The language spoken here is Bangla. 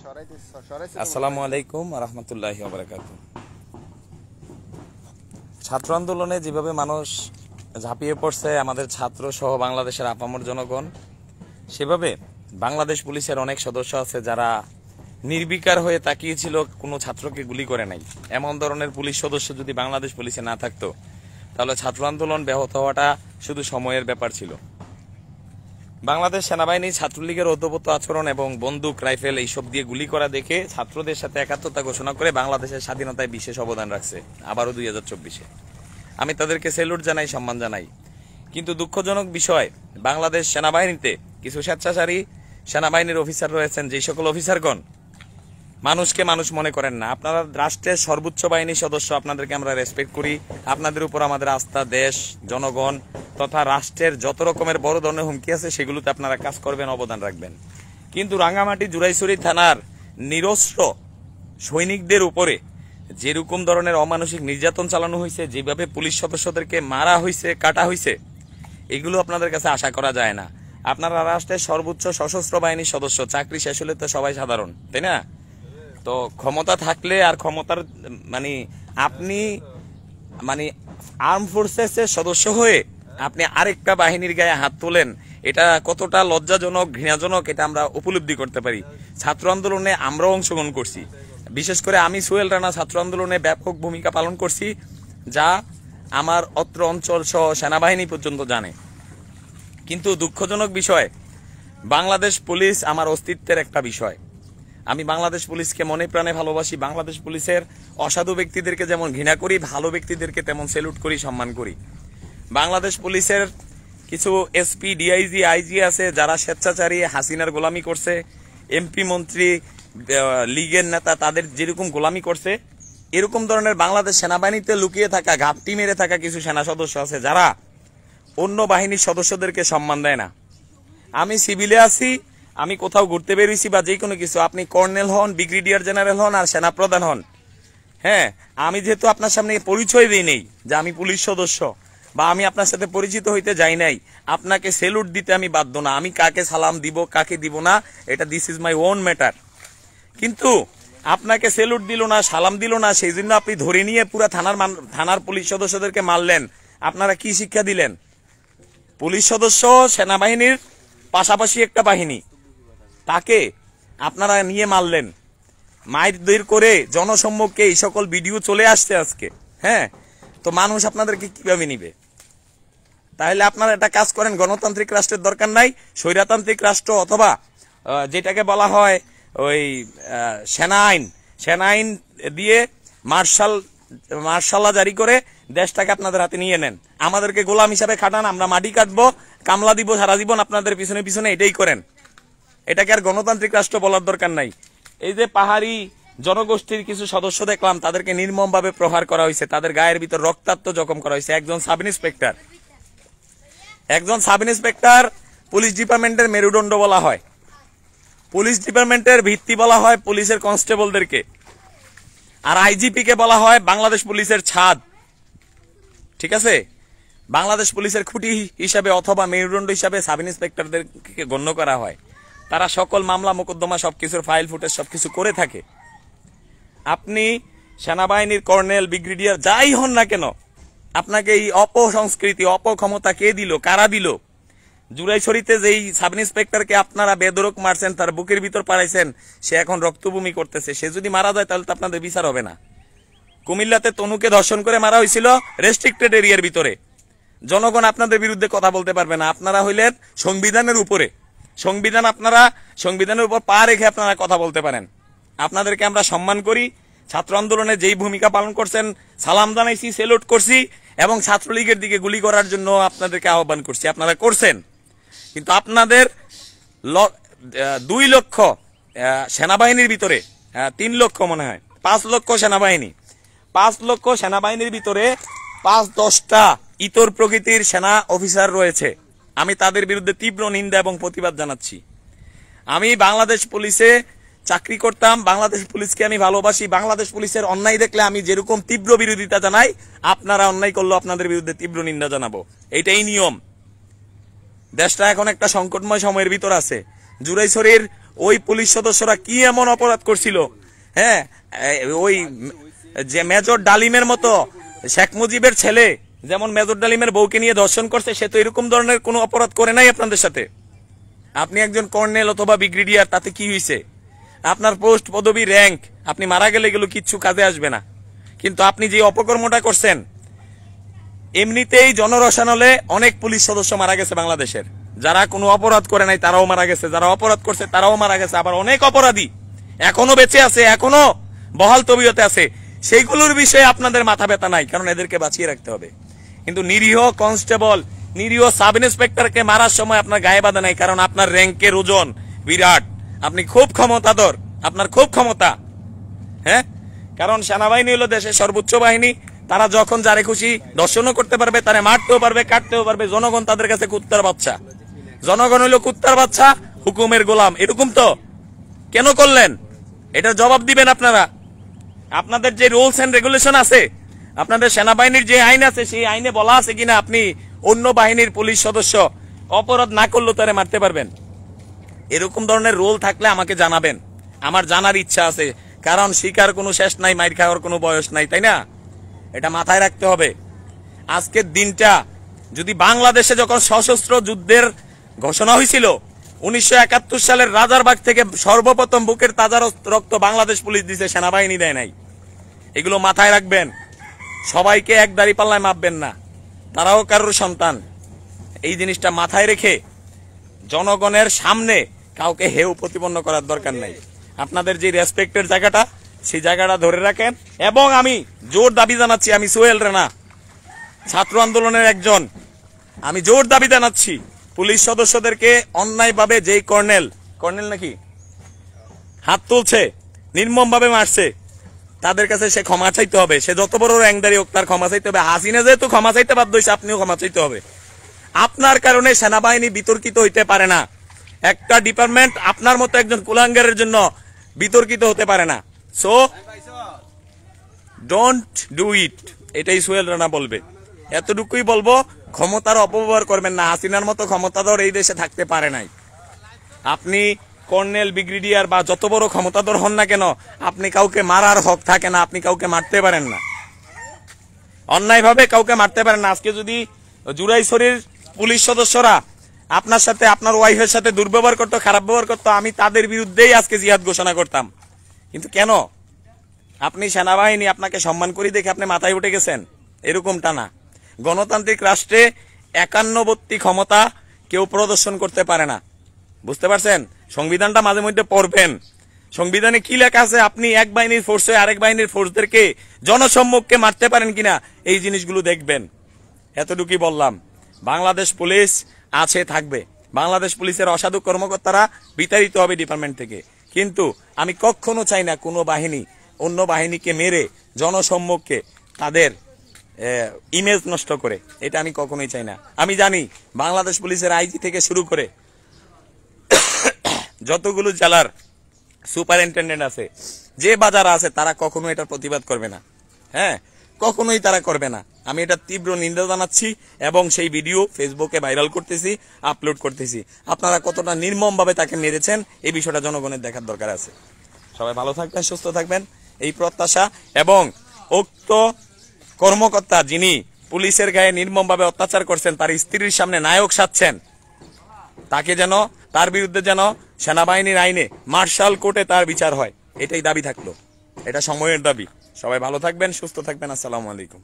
আসসালামু আলাইকুম রহমতুল্লাহি ওয়া বারাকাতুহু। ছাত্র আন্দোলনে যেভাবে মানুষ ঝাঁপিয়ে পড়ছে, আমাদের ছাত্র সহ বাংলাদেশের আপামর জনগণ, সেভাবে বাংলাদেশ পুলিশের অনেক সদস্য আছে যারা নির্বিকার হয়ে তাকিয়েছিল, কোনো ছাত্রকে গুলি করে নাই। এমন ধরনের পুলিশ সদস্য যদি বাংলাদেশ পুলিশে না থাকতো, তাহলে ছাত্র আন্দোলন ব্যাহত হওয়াটা শুধু সময়ের ব্যাপার ছিল। বাংলাদেশ সেনাবাহিনী ছাত্রলীগের ঔদ্ধত্য আচরণ এবং বন্দুক, রাইফেল এইসব দিয়ে গুলি করা দেখে ছাত্রদের সাথে একাত্মতা ঘোষণা করে বাংলাদেশের স্বাধীনতায় বিশেষ অবদান রাখছে, আবারও 2024-এ। আমি তাদেরকে স্যালুট জানাই, সম্মান জানাই। কিন্তু দুঃখজনক বিষয়, বাংলাদেশ সেনাবাহিনীতে কিছু স্বেচ্ছাচারী সেনাবাহিনীর অফিসার রয়েছেন, যেই সকল অফিসারগণ মানুষকে মানুষ মনে করেন না। আপনারা রাষ্ট্রের সর্বোচ্চ বাহিনীর সদস্য, আপনাদেরকে আমরা রেসপেক্ট করি। আপনাদের উপর আমাদের আস্থা, দেশ, জনগণ তথা রাষ্ট্রের যত রকমের বড় ধরনের হুমকি আছে সেগুলোতে আপনারা কাজ করবেন, অবদান রাখবেন। কিন্তু রাঙ্গামাটি জুরাইছড়ি থানার নিরস্ত্র সৈনিকদের উপরে যেরকম ধরনের অমানসিক নির্যাতন চালানো হয়েছে, যেভাবে পুলিশ সদস্যদেরকে মারা হয়েছে, কাটা হয়েছে, এগুলো আপনাদের কাছে আশা করা যায় না। আপনারা রাষ্ট্রের সর্বোচ্চ সশস্ত্র বাহিনীর সদস্য, চাকরি শেষ হলে তো সবাই সাধারণ, তাই না? তো ক্ষমতা থাকলে আর ক্ষমতার আপনি আর্ম ফোর্সেসের সদস্য হয়ে আপনি আরেকটা বাহিনীর গায়ে হাত তোলেন, এটা কতটা লজ্জাজনক, ঘৃণাজনক, এটা আমরা উপলব্ধি করতে পারি। ছাত্র আন্দোলনে আমরাও অংশগ্রহণ করছি, বিশেষ করে আমি সোহেল রানা ছাত্র আন্দোলনে ব্যাপক ভূমিকা পালন করছি, যা আমার অত্র অঞ্চল সহ সেনাবাহিনী পর্যন্ত জানে। কিন্তু দুঃখজনক বিষয়, বাংলাদেশ পুলিশ আমার অস্তিত্বের একটা বিষয়। আমি বাংলাদেশ পুলিশকে মনে প্রাণে ভালোবাসি। বাংলাদেশ পুলিশের অসাধু ব্যক্তিদেরকে যেমন ঘৃণা করি, ভালো ব্যক্তিদেরকে তেমন স্যালুট করি, সম্মান করি। বাংলাদেশ পুলিশের কিছু এসপি, ডিআইজি, আইজি আছে যারা স্বেচ্ছাচারী হাসিনার গোলামি করছে, এমপি, মন্ত্রী, লীগের নেতা তাদের যেরকম গোলামি করছে, এরকম ধরনের বাংলাদেশ সেনাবাহিনীতে লুকিয়ে থাকা, ঘাপটি মেরে থাকা কিছু সেনা সদস্য আছে যারা অন্য বাহিনীর সদস্যদেরকে সম্মান দেয় না। আমি সিভিলে আছি, আমি কোথাও ঘুরতে বেরিয়েছি বা যে কোনো কিছু, আপনি কর্নেল হন, ব্রিগেডিয়ার জেনারেল হন আর সেনাপ্রধান হন, হ্যাঁ, আমি যেহেতু আপনার সামনে পরিচয় দিই নেই যে আমি পুলিশ সদস্য বা আমি আপনার সাথে পরিচিত হইতে যাই নাই, আপনাকে স্যালুট দিতে আমি বাধ্য না। আমি কাকে সালাম দিব, কাকে দিব না, এটা this is my own matter. কিন্তু আপনাকে স্যালুট দিল না, সালাম দিল না, সেই জন্য আপনি ধরে নিয়ে পুরা থানার পুলিশ সদস্যদেরকে মারলেন। আপনারা কি শিক্ষা দিলেন? পুলিশ সদস্য সেনাবাহিনীর পাশাপাশি একটা বাহিনী, তাকে আপনারা নিয়ে মারলেন, মারধর করে জনসম্মুখে এই সকল ভিডিও চলে আসছে আজকে। হ্যাঁ, তো মানুষ আপনাদেরকে কিভাবে নিবে? তাহলে আপনারা একটা কাজ করেন, গণতান্ত্রিক রাষ্ট্রের দরকার নাই, স্বৈরতান্ত্রিক রাষ্ট্র অথবা যেটাকে বলা হয় ওই সেনা আইন দিয়ে মার্শাল্লা জারি করে দেশটাকে আপনাদের হাতে নিয়ে নেন। আমাদেরকে গোলাম হিসাবে খাটান, আমরা মাটি কাটবো, কামলা দিব সারা জীবন আপনাদের পিছনে পিছনে, এটাই করেন। এটাকে আর গণতান্ত্রিক রাষ্ট্র বলার দরকার নাই। এই যে পাহাড়ি জনগোষ্ঠীর কিছু সদস্য দেখলাম, তাদেরকে নির্মম ভাবে প্রহার করা হয়েছে, তাদের গায়ের ভিতর রক্তাক্ত জখম করা হয়েছে। একজন সাব ইন্সপেক্টর পুলিশ ডিপার্টমেন্টের মেরুদণ্ড বলা হয়, পুলিশ ডিপার্টমেন্টের ভিত্তি বলা হয় পুলিশের কনস্টেবলদেরকে, আর আইজিপি কে বলা হয় বাংলাদেশ পুলিশের ছাদ। ঠিক আছে, বাংলাদেশ পুলিশের খুঁটি হিসাবে অথবা মেরুদণ্ড হিসাবে সাব ইন্সপেক্টরদেরকে গণ্য করা হয়। তারা সকল মামলা মোকদ্দমা সবকিছুর ফাইল ফুটেজ সবকিছু করে থাকে। আপনি সেনাবাহিনীর কর্নেল, ব্রিগেডিয়ার যাই হন না কেন, আপনাকে এই অপসংস্কৃতি, অপক্ষমতা কে দিল, কারা দিল? জুরাইছড়িতে যেই সাব ইন্সপেক্টরকে আপনারা বেদরক মারছেন, তার বুকের ভিতর পাড়াইছেন, সে এখন রক্তভূমি করতেছে। সে যদি মারা যায় তাহলে তো আপনাদের বিচার হবে না। কুমিল্লাতে তনুকে ধর্ষণ করে মারা হয়েছিল রেস্ট্রিক্টেড এরিয়ার ভিতরে, জনগণ আপনাদের বিরুদ্ধে কথা বলতে পারবে না। আপনারা হইলেন সংবিধানের উপরে, সংবিধানের উপর পা রেখে আপনারা কথা বলতে পারেন। আপনাদেরকে আমরা সম্মান করি। ছাত্র আন্দোলনে যেই ভূমিকা পালন করছেন, সালাম জানাইছি, স্যালুট করছি, এবং ছাত্রলীগের দিকে গুলি করার জন্য আপনাদেরকে আহ্বান করছি, আপনারা করছেন। কিন্তু আপনাদের 2 লক্ষ সেনাবাহিনীর ভিতরে 3 লক্ষ মনে হয় 5 লক্ষ সেনাবাহিনী, 5 লক্ষ সেনাবাহিনীর ভিতরে 5-10টা ইতর প্রকৃতির সেনা অফিসার রয়েছে। আমি তাদের বিরুদ্ধে তীব্র নিন্দা এবং প্রতিবাদ জানাচ্ছি। আমি বাংলাদেশ পুলিশে চাকরি করতাম, বাংলাদেশ পুলিশকে আমি ভালোবাসি। বাংলাদেশ পুলিশের অন্যায় দেখলে আমি যেরকম তীব্র বিরোধিতা জানাই, আপনারা অন্যায় করলে আপনাদের বিরুদ্ধে তীব্র নিন্দা জানাবো, এটাই নিয়ম। দেশটা এখন একটা সংকটময় সময়ের ভিতর আছে। জুরাইছড়ির ওই পুলিশ সদস্যরা কি এমন অপরাধ করছিল, হ্যাঁ, ওই যে মেজর ডালিমের মতো শেখ মুজিবের ছেলে যেমন মেজর ডালিমের বউকে নিয়ে ধর্ষণ করছে, সে তো এরকম ধরনের কোনো অপরাধ করে নাই আপনাদের সাথে। আপনি একজন কর্নেল অথবা ব্রিগেডিয়ার, তাতে কি হয়েছে? আপনার পোস্ট পদবি র্যাঙ্ক, আপনি মারা গেলে এগুলো কিচ্ছু কাজে আসবে না। কিন্তু আপনি যে অপকর্মটা করছেন, এমনিতেই জনরসানলে অনেক পুলিশ সদস্য মারা গেছে বাংলাদেশের, যারা কোনো অপরাধ করে নাই তারাও মারা গেছে, যারা অপরাধ করছে তারাও মারা গেছে, আবার অনেক অপরাধী এখনো বেঁচে আছে, এখনো বহাল তবিয়তে আছে। সেইগুলোর বিষয়ে আপনাদের মাথা ব্যথা নাই, কারণ এদেরকে বাঁচিয়ে রাখতে হবে। কিন্তু নিরীহ কনস্টেবল, নিরীহ সাব ইন্সপেক্টরকে মারার সময় আপনার গায়ে বাঁধা নাই, কারণ আপনার র্যাঙ্কের ওজন বিরাট, আপনি খুব ক্ষমতাধর, আপনার খুব ক্ষমতা। হ্যাঁ, কারণ সেনাবাহিনী হলো দেশের সর্বোচ্চ বাহিনী, তারা যখন যারে খুশি দর্শনও করতে পারবে, তারা মারতেও পারবে, কাটতেও পারবে। জনগণ তাদের কাছে কুত্তার বাচ্চা, জনগণ হইলো কুত্তার বাচ্চা, হুকুমের গোলাম। এরকম তো কেন করলেন? এটার জবাব দিবেন আপনারা। আপনাদের যে রুলস এন্ড রেগুলেশন আছে, আপনাদের সেনাবাহিনীর যে আইন আছে, সেই আইনে বলা আছে কিনা আপনি অন্য বাহিনীর পুলিশ সদস্য অপরাধ না করলেও তারে মারতে পারবেন? এরকম ধরনের রুল থাকলে আমাকে জানাবেন, আমার জানার ইচ্ছা আছে। কারণ শিকার কোনো শেষ নাই, মাইর খাওয়ার কোনো বয়স নাই, তাই না? এটা মাথায় রাখতে হবে। আজকের দিনটা যদি বাংলাদেশে যখন সশস্ত্র যুদ্ধের ঘোষণা হয়েছিল 1971 সালের রাজারবাগ থেকে সর্বপ্রথম বুকের তাজা রক্ত বাংলাদেশ পুলিশ দিছে, সেনাবাহিনী দেয় নাই। এগুলো মাথায় রাখবেন। সবাইকে এক দাড়ি পাল্লায় মাপবেন না, তারাও কারোর সন্তান। এই জিনিসটা মাথায় রেখে জনগণের সামনে কাউকে হেউ প্রতিপন্ন করার দরকার নাই। আপনাদের যে রেসপেক্টের জায়গাটা, সেই জায়গাটা ধরে রাখেন। এবং আমি জোর দাবি জানাচ্ছি, আমি সোহেল রানা, ছাত্র আন্দোলনের একজন, আমি জোর দাবি জানাচ্ছি, পুলিশ সদস্যদেরকে অন্যায়ভাবে যেই কর্নেল নাকি হাত তুলছে, নির্মম ভাবে মারছে, তাদের কাছে সে ক্ষমা চাইতে হবে। সে যত বড় র্যাঙ্কদারি হোক, তার ক্ষমা চাইতে হবে। হাসিনা যেহেতু ক্ষমা চাইতে বাধ্য হয়েছে, আপনিও ক্ষমা চাইতে হবে। আপনার কারণে সেনাবাহিনী বিতর্কিত হইতে পারে না। একটা ডিপার্টমেন্ট আপনার মতো একজন কুলাঙ্গারের জন্য বিতর্কিত হতে পারে না। সো ডোন্ট ডু ইট, এটাই সোহেল রানা বলবে। এতটুকুই বলবো, ক্ষমতার অপব্যবহার করবেন না। হাসিনার মতো ক্ষমতাধর এই দেশে থাকতে পারে নাই। আপনি কর্নেল, ব্রিগেডিয়ার বা যত বড় ক্ষমতাধর হন না কেন, আপনি কাউকে মারার হক থাকে না, আপনি কাউকে মারতে পারেন না, অন্যায়ভাবে কাউকে মারতে পারেন না। আজকে যদি জুরাইছড়ির পুলিশ সদস্যরা আপনার সাথে, আপনার ওয়াইফের সাথে দুর্ব্যবহার করতো, খারাপ ব্যবহার করতো, আমি তাদের বিরুদ্ধেই আজকে জিহাদ ঘোষণা করতাম। কিন্তু কেন? আপনি সেনাবাহিনী, আপনাকে সম্মান করি দেখে আপনি মাথায় উঠে গেছেন? এরকমটা না। গণতান্ত্রিক রাষ্ট্রে 51টি ক্ষমতা কেউ প্রদর্শন করতে পারে না। বুঝতে পারছেন? সংবিধানটা মাঝে মধ্যে পড়বেন। সংবিধানে কি লেখা আছে, আপনি এক বাহিনীর ফোর্সে আরেক বাহিনীর ফোর্সদেরকে জনসম্মুখে মারতে পারেন কিনা, এই জিনিসগুলো দেখবেন। এতটুকুই বললাম। বাংলাদেশ পুলিশ আছে, থাকবে। বাংলাদেশ পুলিশের অসাধু কর্মকর্তারা বিতাড়িত হবে ডিপার্টমেন্ট থেকে। কিন্তু আমি কখনো চাই না কোনো বাহিনী অন্য বাহিনীকে মেরে জনসম্মুখে তাদের ইমেজ নষ্ট করে, এটা আমি কখনোই চাই না। আমি জানি বাংলাদেশ পুলিশের আইজি থেকে শুরু করে যতগুলো জেলার সুপারিনটেন্ডেন্ট আছে, যে বাজার আছে, তারা কখনো এটার প্রতিবাদ করবে না। হ্যাঁ, কখনোই তারা করবে না। আমি এটা তীব্র নিন্দা জানাচ্ছি এবং সেই ভিডিও ফেসবুকে ভাইরাল করতেছি, আপলোড করতেছি। আপনারা কতটা নির্মম ভাবে তাকে মেরেছেন, এই বিষয়টা জনগণের দেখার দরকার আছে। সবাই ভালো থাকবেন, সুস্থ থাকবেন, এই প্রত্যাশা। এবং উক্ত কর্মকর্তা যিনি পুলিশের গায়ে নির্মম ভাবে অত্যাচার করছেন, তার স্ত্রীর সামনে নায়ক সাজছেন, তাকে যেন, তার বিরুদ্ধে যেন সেনাবাহিনীর আইনে মার্শাল কোর্টে তার বিচার হয়, এটাই দাবি থাকলো। এটা সময়ের দাবি। সবাই ভালো থাকবেন, সুস্থ থাকবেন। আসসালামু আলাইকুম।